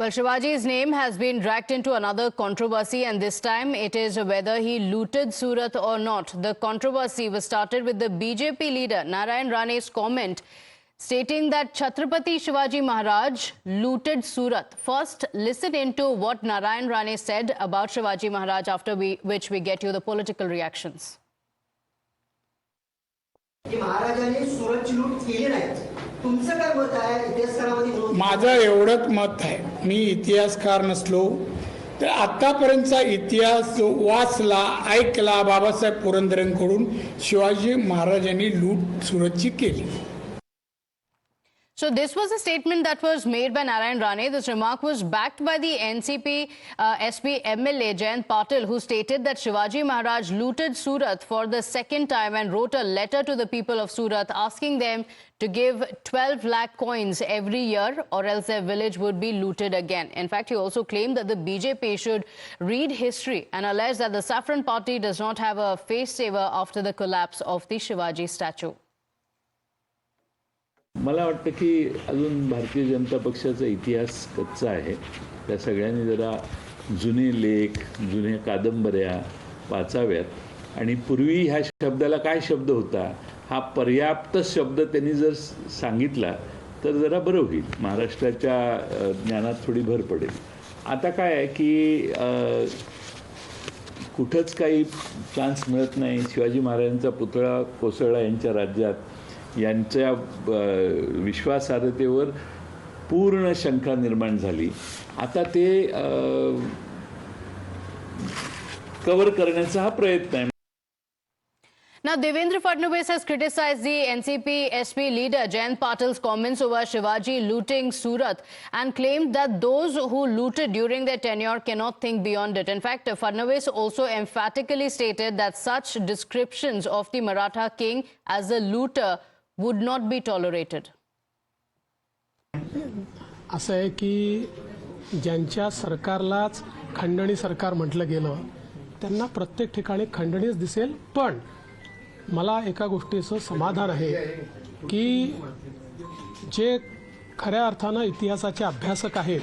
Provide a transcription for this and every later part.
Well, Shivaji's name has been dragged into another controversy, and this time it is whether he looted Surat or not. The controversy was started with the BJP leader Narayan Rane's comment stating that Chhatrapati Shivaji Maharaj looted Surat. First, listen into what Narayan Rane said about Shivaji Maharaj, after which we get you the political reactions. महाराजांनी सुरतची लूट केली नाही. तुमचं काय मत आहे इतिहासकारांमध्ये? माझं एवढंच मत आहे, मी इतिहासकार नसलो तर आतापर्यंतचा इतिहास जो वाचला ऐकला बाबासाहेब पुरंदरेंकडून शिवाजी महाराजांनी लूट सुरतची केली. So this was a statement that was made by Narayan Rane. This remark was backed by the NCP SP MLA Jayant Patil, who stated that Shivaji Maharaj looted Surat for the second time and wrote a letter to the people of Surat asking them to give 12 lakh coins every year or else their village would be looted again. In fact, he also claimed that the BJP should read history and alleged that the Saffron Party does not have a face saver after the collapse of the Shivaji statue. मला वाटतं की अजून भारतीय जनता पक्षाचा इतिहास कच्चा आहे. त्या सगळ्यांनी जरा जुने लेख जुन्या कादंबऱ्या वाचाव्यात आणि पूर्वी ह्या शब्दाला काय शब्द होता हा पर्याप्त शब्द त्यांनी जर सांगितला तर जरा बरं होईल. महाराष्ट्राच्या ज्ञानात थोडी भर पडेल. आता काय आहे की कुठंच काही चान्स मिळत नाही. शिवाजी महाराजांचा पुतळा कोसळला यांच्या राज्यात, यांच्या विश्वासार्हतेवर पूर्ण शंका निर्माण झाली. आता ते कव्हर करण्याचा हा प्रयत्न आहे. Now, Devendra Fadnavis has criticized the NCP SP leader Jayant Patil's comments over Shivaji looting Surat and claimed that those who looted during their tenure cannot think beyond it. In fact, Fadnavis also emphatically stated that such descriptions of the Maratha king as a looter would not be tolerated. असं आहे की ज्यांच्या सरकारलाच खंडणी सरकार म्हटलं गेलं त्यांना प्रत्येक ठिकाणी खंडणीच दिसेल. पण मला एका गोष्टीचं समाधान आहे की जे खऱ्या अर्थानं इतिहासाचे अभ्यासक आहेत,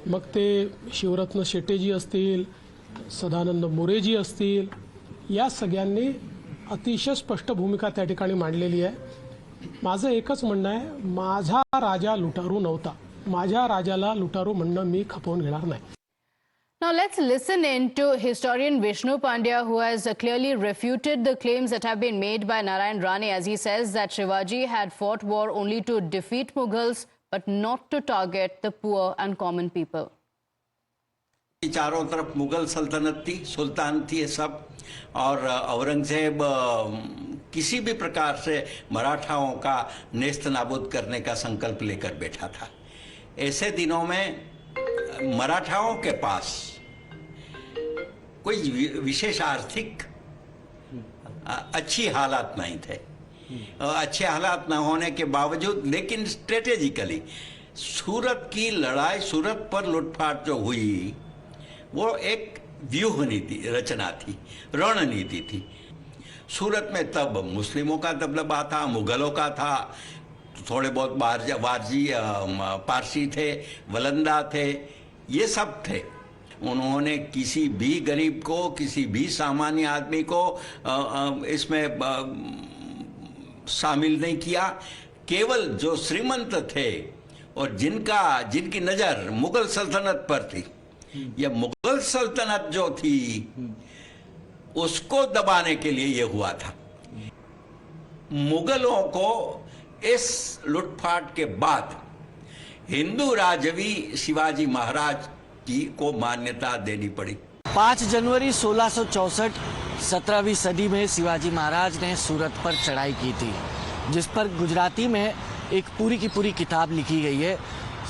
मग ते शिवरत्न शेटेजी असतील, सदानंद मोरेजी असतील, या सगळ्यांनी अतिशय स्पष्ट भूमिका त्या ठिकाणी मांडलेली आहे. माझं एकच म्हणणं आहे, माझा राजा लुटारू नव्हता, माझ्या राजाला लुटारू म्हणणं मी खपवून घेणार नाही. Now let's listen in to historian Vishnu Pandya, who has clearly refuted the claims that have been made by Narayan Rane, as he says that Shivaji had fought war only to defeat Mughals but not to target the poor and common people. चारों तरफ मुगल सल्तनत थी, सुल्तान थी ये सब, और औरंगजेब किसी भी प्रकार से मराठाओं का नेस्त नाबूद करने का संकल्प लेकर बैठा था. ऐसे दिनों में मराठाओं के पास कोई विशेष आर्थिक अच्छी हालात नहीं थे. अच्छे हालात न होने के बावजूद लेकिन स्ट्रेटेजिकली सूरत की लड़ाई, सूरत पर लूटपाट जो हुई वो एक व्यूह नीति रचना थी, रणनीति थी. सूरत में तब मुस्लिमों का दबदबा था, मुगलों का था, थोड़े बहुत वारजी पारसी थे, वलंदा थे, ये सब थे. उन्होंने किसी भी गरीब को, किसी भी सामान्य आदमी को इसमें शामिल नहीं किया. केवल जो श्रीमंत थे और जिनकी नज़र मुगल सल्तनत पर थी, यह मुगल सल्तनत जो थी उसको दबाने के लिए यह हुआ था. मुगलों को इस लूटपाट के बाद हिंदू राजवी शिवाजी महाराज जी को मान्यता देनी पड़ी. 5 जनवरी 1664 17वीं सदी में शिवाजी महाराज ने सूरत पर चढ़ाई की थी, जिस पर गुजराती में एक पूरी की पूरी किताब लिखी गई है.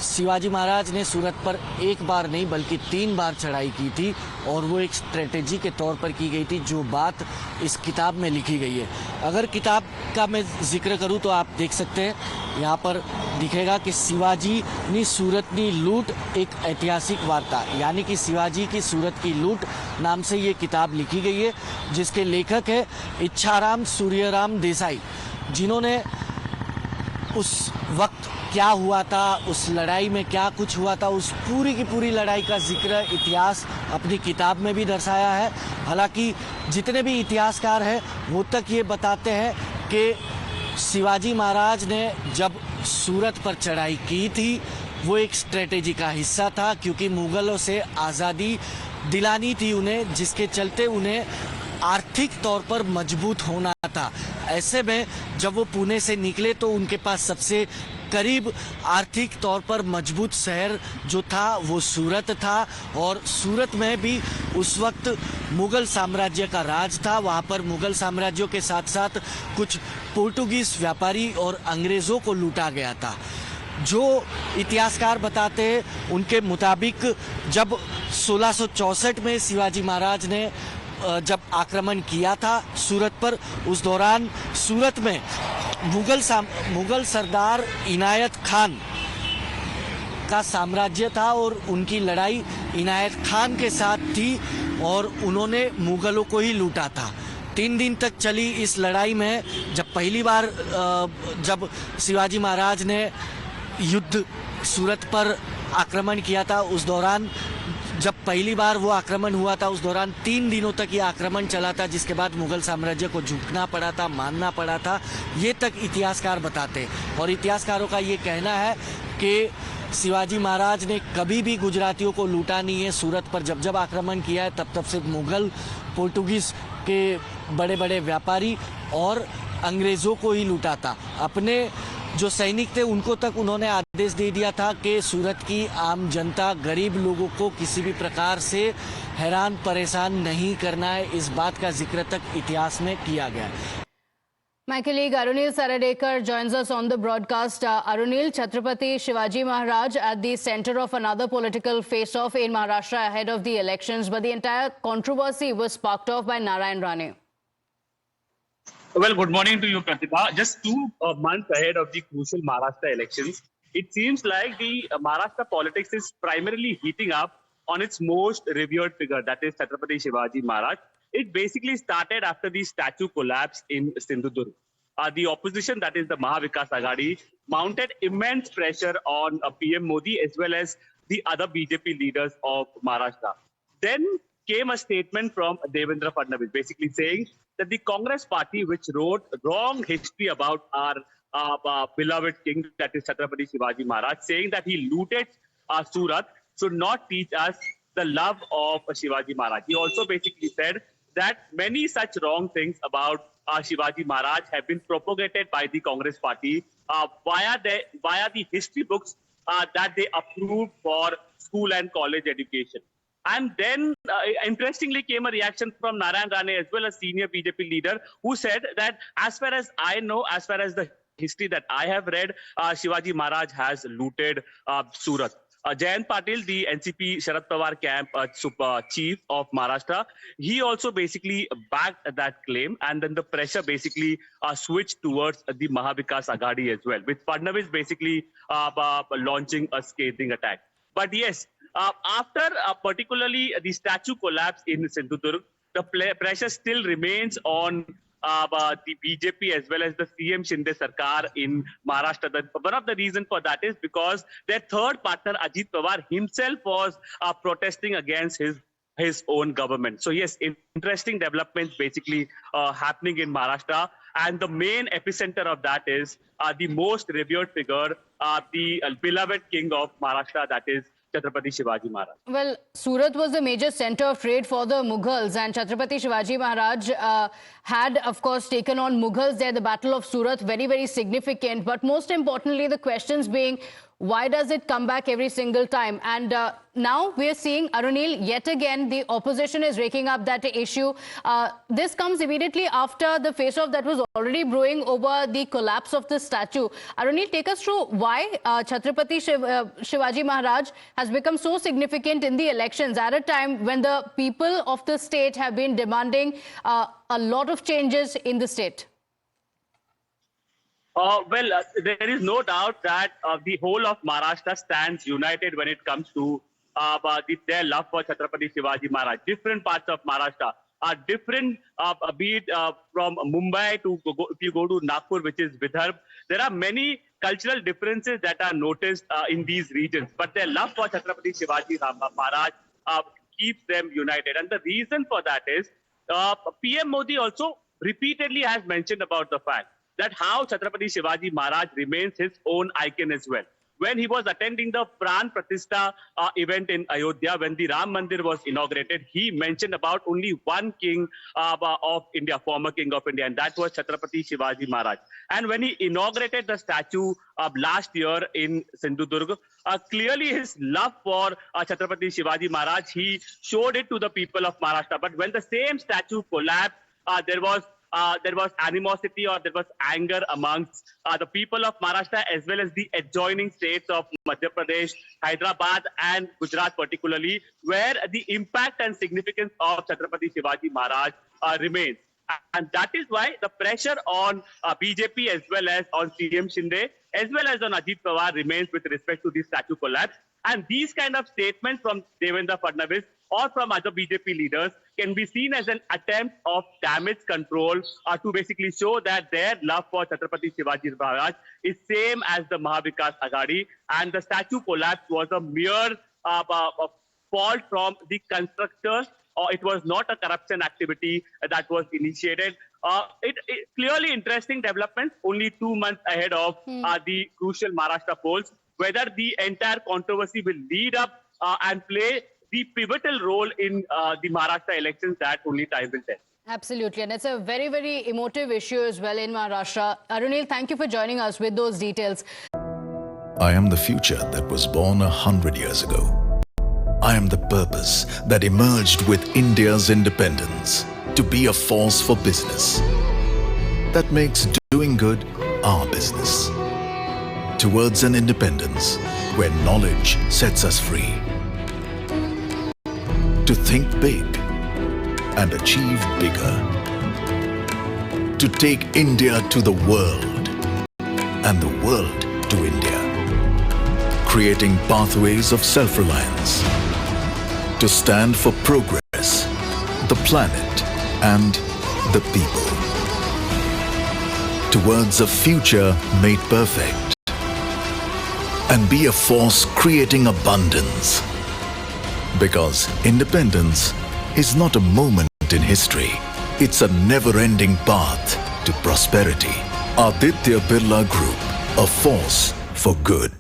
शिवाजी महाराज ने सूरत पर एक बार नहीं बल्कि 3 बार चढ़ाई की थी और वो एक स्ट्रेटेजी के तौर पर की गई थी, जो बात इस किताब में लिखी गई है. अगर किताब का मैं जिक्र करूं तो आप देख सकते हैं यहाँ पर दिखेगा कि शिवाजी नी सूरत नी लूट एक ऐतिहासिक वार्ता, यानी कि शिवाजी की सूरत की लूट नाम से ये किताब लिखी गई है, जिसके लेखक है इच्छाराम सूर्यराम देसाई, जिन्होंने उस वक्त क्या हुआ था, उस लड़ाई में क्या कुछ हुआ था, उस पूरी की पूरी लड़ाई का जिक्र इतिहास अपनी किताब में भी दर्शाया है। हालांकि जितने भी इतिहासकार हैं वो तक ये बताते हैं कि शिवाजी महाराज ने जब सूरत पर चढ़ाई की थी वो एक स्ट्रेटेजी का हिस्सा था, क्योंकि मुगलों से आज़ादी दिलानी थी उन्हें, जिसके चलते उन्हें आर्थिक तौर पर मजबूत होना था। ऐसे में जब वो पुणे से निकले तो उनके पास सबसे करीब आर्थिक तौर पर मजबूत शहर जो था वो सूरत था, और सूरत में भी उस वक्त मुगल साम्राज्य का राज था। वहाँ पर मुगल साम्राज्यों के साथ साथ कुछ पोर्टुगीज व्यापारी और अंग्रेज़ों को लूटा गया था। जो इतिहासकार बताते हैं उनके मुताबिक जब 1664 में शिवाजी महाराज ने जब आक्रमण किया था सूरत पर, उस दौरान सूरत में मुगल सरदार इनायत खान का साम्राज्य था और उनकी लड़ाई इनायत खान के साथ थी और उन्होंने मुगलों को ही लूटा था। 3 दिन तक चली इस लड़ाई में जब पहली बार जब शिवाजी महाराज ने युद्ध सूरत पर आक्रमण किया था, उस दौरान जब पहली बार वो आक्रमण हुआ था उस दौरान 3 दिनों तक ये आक्रमण चला था, जिसके बाद मुगल साम्राज्य को झुकना पड़ा था, मानना पड़ा था। ये तक इतिहासकार बताते, और इतिहासकारों का ये कहना है कि शिवाजी महाराज ने कभी भी गुजरातियों को लूटा नहीं है। सूरत पर जब जब आक्रमण किया है तब से मुगल, पोर्टुगीज के बड़े बड़े व्यापारी और अंग्रेज़ों को ही लूटा था। अपने जो सैनिक थे उनको तक उन्होंने आदेश दे दिया था कि सूरत की आम जनता, गरीब लोगों को किसी भी प्रकार से हैरान परेशान नहीं करना है। इस बात का जिक्र तक इतिहास में किया गया है। My colleague Arunil Saradekar joins us on the broadcast. Arunil, Chhatrapati Shivaji Maharaj at the center of another political face-off in Maharashtra ahead of the elections, but the entire controversy was sparked off by Narayan Rane. Well, good morning to you, Pratibha. Just 2 months ahead of the crucial Maharashtra elections, it seems like the Maharashtra politics is primarily heating up on its most revered figure, that is Chhatrapati Shivaji Maharaj. It basically started after the statue collapse in Sindhudurg. The opposition, that is the Mahavikas Aghadi, mounted immense pressure on PM Modi as well as the other BJP leaders of Maharashtra. Then came a statement from Devendra Fadnavis, basically saying that the Congress party, which wrote wrong history about our beloved king, that is Chhatrapati Shivaji Maharaj, saying that he looted Surat, should not teach us the love of Shivaji Maharaj. He also basically said that many such wrong things about Shivaji Maharaj have been propagated by the Congress party via the history books that they approved for school and college education. And then, interestingly, came a reaction from Narayan Rane as well as senior BJP leader, who said that as far as I know, as far as the history that I have read, Shivaji Maharaj has looted Surat. Jayant Patil, the NCP Sharad Pawar camp chief of Maharashtra, he also basically backed that claim, and then the pressure basically switched towards the Mahavikas Aghadi as well, with Fadnavis basically launching a scathing attack. But yes, after particularly the statue collapse in Sindhudurg, the pressure still remains on the BJP as well as the CM Shinde Sarkar in Maharashtra. One of the reasons for that is because their third partner, Ajit Pawar, himself was protesting against his own government. So yes, interesting developments basically happening in Maharashtra. And the main epicenter of that is the most revered figure, the beloved king of Maharashtra, that is Chhatrapati Shivaji Maharaj. Well, Surat was the major center of trade for the Mughals, and Chhatrapati Shivaji Maharaj had, of course, taken on Mughals there. The Battle of Surat, very, very significant. But most importantly, the questions being, why does it come back every single time? And now we're seeing, Arunil, yet again, the opposition is raking up that issue. This comes immediately after the face-off that was already brewing over the collapse of the statue. Arunil, take us through why Chhatrapati Shivaji Maharaj has become so significant in the elections at a time when the people of the state have been demanding a lot of changes in the state. There is no doubt that the whole of Maharashtra stands united when it comes to their love for Chhatrapati Shivaji Maharaj. Different parts of Maharashtra are different, be it from Mumbai to if you go to Nagpur, which is Vidarbha. There are many cultural differences that are noticed in these regions, but their love for Chhatrapati Shivaji Maharaj keeps them united. And the reason for that is PM Modi also repeatedly has mentioned about the fact that how Chhatrapati Shivaji Maharaj remains his own icon as well. When he was attending the Pran Pratishtha event in Ayodhya, when the Ram Mandir was inaugurated, he mentioned about only one king of India, former king of India, and that was Chhatrapati Shivaji Maharaj. And when he inaugurated the statue last year in Sindhudurg, clearly his love for Chhatrapati Shivaji Maharaj, he showed it to the people of Maharashtra. But when the same statue collapsed, there was animosity or there was anger amongst the people of Maharashtra as well as the adjoining states of Madhya Pradesh, Hyderabad and Gujarat particularly, where the impact and significance of Chhatrapati Shivaji Maharaj remains. And that is why the pressure on BJP as well as on CM Shinde as well as on Ajit Pawar remains with respect to the statue collapse. And these kind of statements from Devendra Fadnavis or from other BJP leaders can be seen as an attempt of damage control to basically show that their love for Chhatrapati Shivaji Maharaj is same as the Mahavikas Aghadi, and the statue collapse was a mere fault from the constructors, or it was not a corruption activity that was initiated. It clearly interesting developments only 2 months ahead of the crucial Maharashtra polls. Whether the entire controversy will lead up and play the pivotal role in the Maharashtra elections, that only time will tell. Absolutely. And it's a very, very emotive issue as well in Maharashtra. Arunil, thank you for joining us with those details. I am the future that was born 100 years ago. I am the purpose that emerged with India's independence to be a force for business that makes doing good our business. Towards an independence where knowledge sets us free. To think big and achieve bigger. To take India to the world and the world to India. Creating pathways of self-reliance. To stand for progress, the planet and the people. Towards a future made perfect. And be a force creating abundance. Because independence is not a moment in history. It's a never-ending path to prosperity. Aditya Birla Group, a force for good.